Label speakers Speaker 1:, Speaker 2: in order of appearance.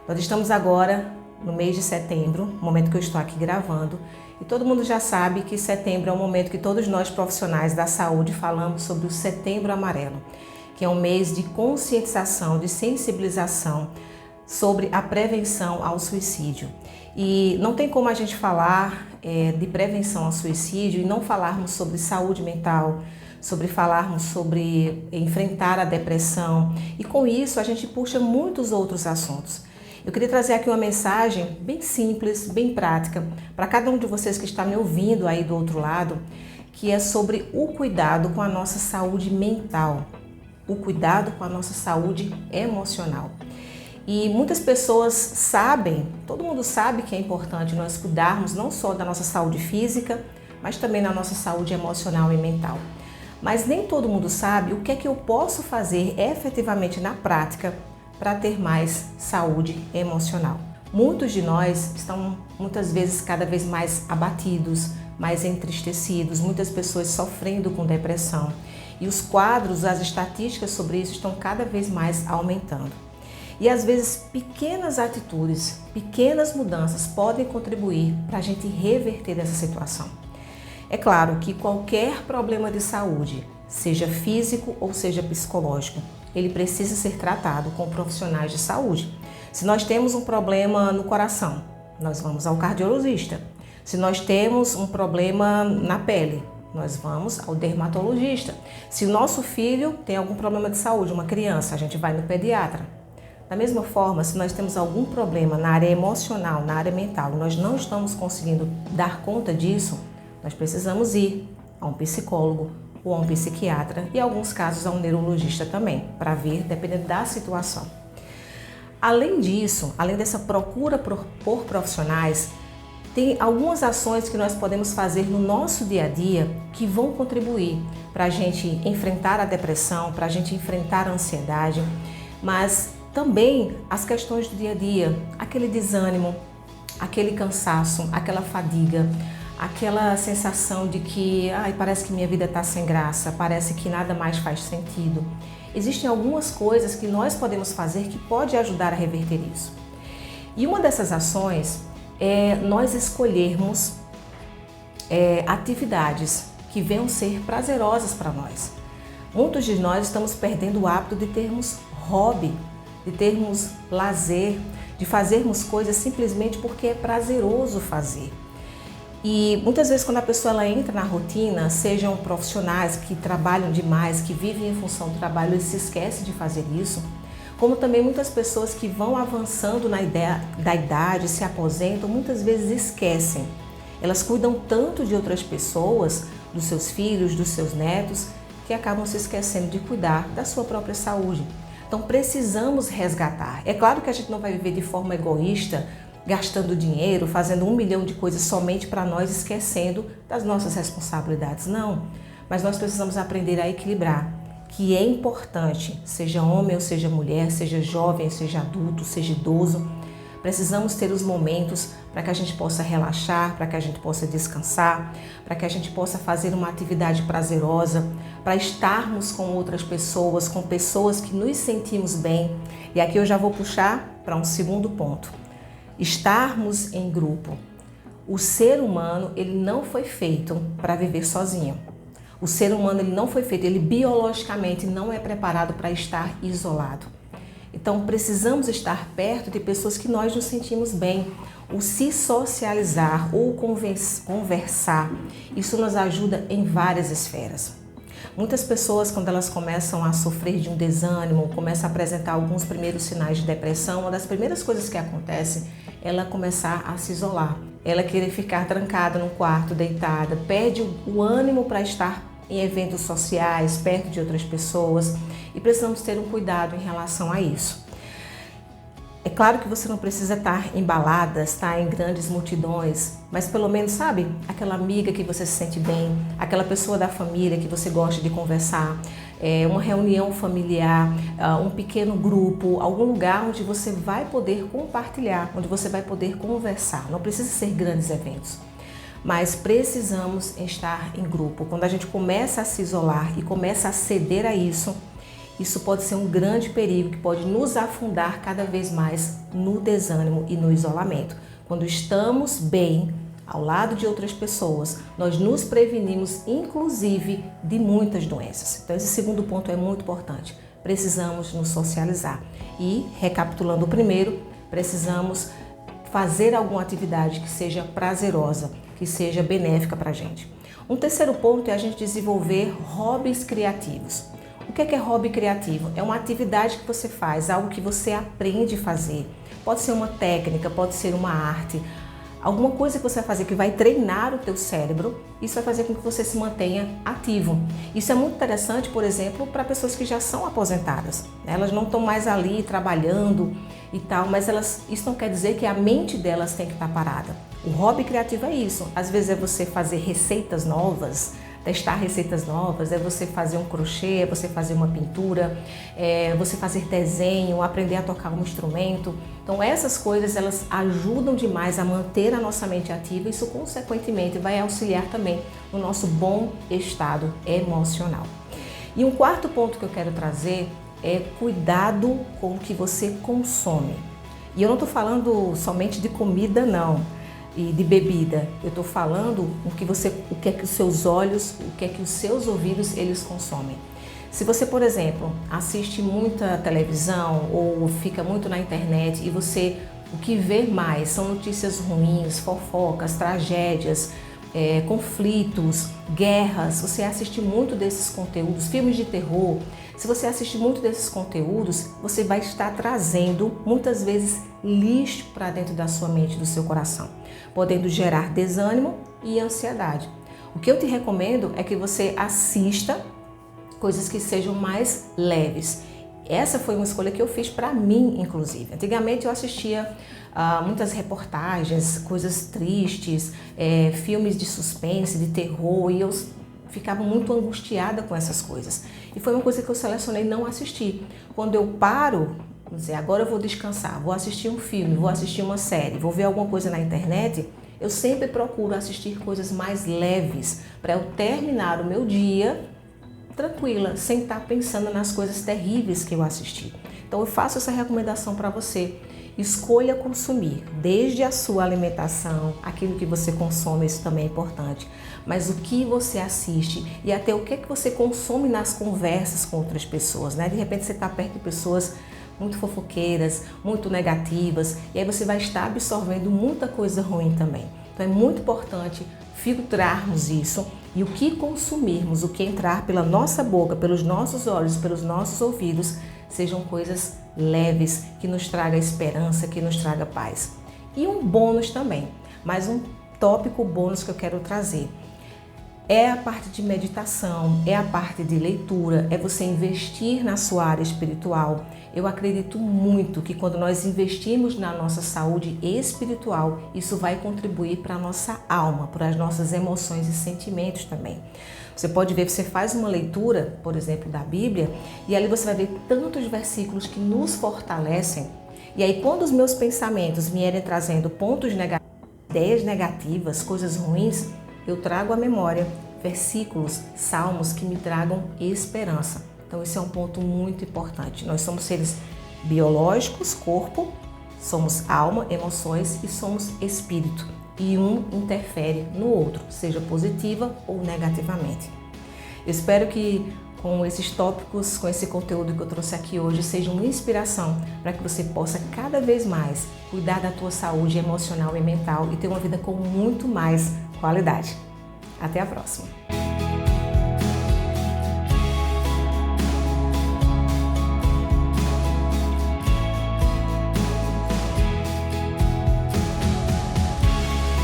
Speaker 1: Nós estamos agora no mês de setembro, momento que eu estou aqui gravando, e todo mundo já sabe que setembro é um momento que todos nós profissionais da saúde falamos sobre o Setembro Amarelo, que é um mês de conscientização, de sensibilização sobre a prevenção ao suicídio. E não tem como a gente falar de prevenção ao suicídio e não falarmos sobre saúde mental, sobre falarmos sobre enfrentar a depressão, e com isso a gente puxa muitos outros assuntos. Eu queria trazer aqui uma mensagem bem simples, bem prática, para cada um de vocês que está me ouvindo aí do outro lado, que é sobre o cuidado com a nossa saúde mental, o cuidado com a nossa saúde emocional. E muitas pessoas sabem, todo mundo sabe que é importante nós cuidarmos não só da nossa saúde física, mas também da nossa saúde emocional e mental. Mas nem todo mundo sabe o que é que eu posso fazer efetivamente na prática para ter mais saúde emocional. Muitos de nós estão muitas vezes cada vez mais abatidos, mais entristecidos, muitas pessoas sofrendo com depressão. E os quadros, as estatísticas sobre isso estão cada vez mais aumentando. E às vezes pequenas atitudes, pequenas mudanças podem contribuir para a gente reverter essa situação. É claro que qualquer problema de saúde, seja físico ou seja psicológico, ele precisa ser tratado com profissionais de saúde. Se nós temos um problema no coração, nós vamos ao cardiologista. Se nós temos um problema na pele, nós vamos ao dermatologista. Se o nosso filho tem algum problema de saúde, uma criança, a gente vai no pediatra. Da mesma forma, se nós temos algum problema na área emocional, na área mental, nós não estamos conseguindo dar conta disso, nós precisamos ir a um psicólogo ou a um psiquiatra e, em alguns casos, a um neurologista também, para ver, dependendo da situação. Além disso, além dessa procura por profissionais, tem algumas ações que nós podemos fazer no nosso dia a dia que vão contribuir para a gente enfrentar a depressão, para a gente enfrentar a ansiedade, mas também as questões do dia a dia, aquele desânimo, aquele cansaço, aquela fadiga, aquela sensação de que parece que minha vida está sem graça, parece que nada mais faz sentido. Existem algumas coisas que nós podemos fazer que pode ajudar a reverter isso. E uma dessas ações é nós escolhermos atividades que venham ser prazerosas para nós. Muitos de nós estamos perdendo o hábito de termos hobby, de termos lazer, de fazermos coisas simplesmente porque é prazeroso fazer. E muitas vezes quando a pessoa ela entra na rotina, sejam profissionais que trabalham demais, que vivem em função do trabalho, eles se esquecem de fazer isso, como também muitas pessoas que vão avançando na ideia da idade, se aposentam, muitas vezes esquecem. Elas cuidam tanto de outras pessoas, dos seus filhos, dos seus netos, que acabam se esquecendo de cuidar da sua própria saúde. Então precisamos resgatar. É claro que a gente não vai viver de forma egoísta, gastando dinheiro, fazendo 1 milhão de coisas somente para nós, esquecendo das nossas responsabilidades. Não, mas nós precisamos aprender a equilibrar, que é importante, seja homem ou seja mulher, seja jovem, seja adulto, seja idoso. Precisamos ter os momentos para que a gente possa relaxar, para que a gente possa descansar, para que a gente possa fazer uma atividade prazerosa, para estarmos com outras pessoas, com pessoas que nos sentimos bem. E aqui eu já vou puxar para um segundo ponto. Estarmos em grupo. O ser humano, ele não foi feito para viver sozinho. O ser humano, ele não foi feito, ele biologicamente não é preparado para estar isolado. Então, precisamos estar perto de pessoas que nós nos sentimos bem. O se socializar ou conversar, isso nos ajuda em várias esferas. Muitas pessoas, quando elas começam a sofrer de um desânimo, começam a apresentar alguns primeiros sinais de depressão, uma das primeiras coisas que acontece é ela começar a se isolar. Ela querer ficar trancada no quarto, deitada, perde o ânimo para estar em eventos sociais, perto de outras pessoas, e precisamos ter um cuidado em relação a isso. É claro que você não precisa estar em baladas, estar em grandes multidões, mas pelo menos, sabe, aquela amiga que você se sente bem, aquela pessoa da família que você gosta de conversar, uma reunião familiar, um pequeno grupo, algum lugar onde você vai poder compartilhar, onde você vai poder conversar. Não precisa ser grandes eventos, mas precisamos estar em grupo. Quando a gente começa a se isolar e começa a ceder a isso isso pode ser um grande perigo que pode nos afundar cada vez mais no desânimo e no isolamento. Quando estamos bem ao lado de outras pessoas, nós nos prevenimos inclusive de muitas doenças. Então esse segundo ponto é muito importante. Precisamos nos socializar. E, recapitulando o primeiro, precisamos fazer alguma atividade que seja prazerosa, que seja benéfica para a gente. Um terceiro ponto é a gente desenvolver hobbies criativos. O que é hobby criativo? É uma atividade que você faz, algo que você aprende a fazer. Pode ser uma técnica, pode ser uma arte, alguma coisa que você vai fazer que vai treinar o teu cérebro. Isso vai fazer com que você se mantenha ativo. Isso é muito interessante, por exemplo, para pessoas que já são aposentadas. Elas não estão mais ali trabalhando e tal, mas isso não quer dizer que a mente delas tem que estar parada. O hobby criativo é isso. Às vezes é você fazer receitas novas, testar receitas novas, é você fazer um crochê, é você fazer uma pintura, é você fazer desenho, aprender a tocar um instrumento. Então essas coisas, elas ajudam demais a manter a nossa mente ativa e isso consequentemente vai auxiliar também no nosso bom estado emocional. E um quarto ponto que eu quero trazer é cuidado com o que você consome. E eu não estou falando somente de comida, não, e de bebida. Eu estou falando o que é que os seus olhos, o que é que os seus ouvidos eles consomem. Se você, por exemplo, assiste muita televisão ou fica muito na internet e o que vê mais são notícias ruins, fofocas, tragédias, conflitos, guerras, você assiste muito desses conteúdos, filmes de terror, se você assiste muito desses conteúdos, você vai estar trazendo muitas vezes lixo para dentro da sua mente, do seu coração, podendo gerar desânimo e ansiedade. O que eu te recomendo é que você assista coisas que sejam mais leves. Essa foi uma escolha que eu fiz para mim, inclusive. Antigamente eu assistia muitas reportagens, coisas tristes, filmes de suspense, de terror, e eu ficava muito angustiada com essas coisas. E foi uma coisa que eu selecionei não assistir. Quando eu paro, vou dizer, agora eu vou descansar, vou assistir um filme, vou assistir uma série, vou ver alguma coisa na internet, eu sempre procuro assistir coisas mais leves para eu terminar o meu dia tranquila, sem estar pensando nas coisas terríveis que eu assisti. Então eu faço essa recomendação para você. Escolha consumir, desde a sua alimentação, aquilo que você consome, isso também é importante, mas o que você assiste e até o que é que você consome nas conversas com outras pessoas, né? De repente você está perto de pessoas muito fofoqueiras, muito negativas, e aí você vai estar absorvendo muita coisa ruim também. Então é muito importante filtrarmos isso e o que consumirmos, o que entrar pela nossa boca, pelos nossos olhos, pelos nossos ouvidos, sejam coisas leves, que nos traga esperança, que nos traga paz. E um bônus também, mais um tópico bônus que eu quero trazer. É a parte de meditação, é a parte de leitura, é você investir na sua área espiritual. Eu acredito muito que quando nós investimos na nossa saúde espiritual, isso vai contribuir para a nossa alma, para as nossas emoções e sentimentos também. Você pode ver, você faz uma leitura, por exemplo, da Bíblia, e ali você vai ver tantos versículos que nos fortalecem. E aí quando os meus pensamentos vierem trazendo pontos negativos, ideias negativas, coisas ruins, eu trago à memória versículos, salmos que me tragam esperança. Então esse é um ponto muito importante. Nós somos seres biológicos, corpo, somos alma, emoções e somos espírito. E um interfere no outro, seja positiva ou negativamente. Eu espero que com esses tópicos, com esse conteúdo que eu trouxe aqui hoje, seja uma inspiração para que você possa cada vez mais cuidar da tua saúde emocional e mental e ter uma vida com muito mais qualidade. Até a próxima!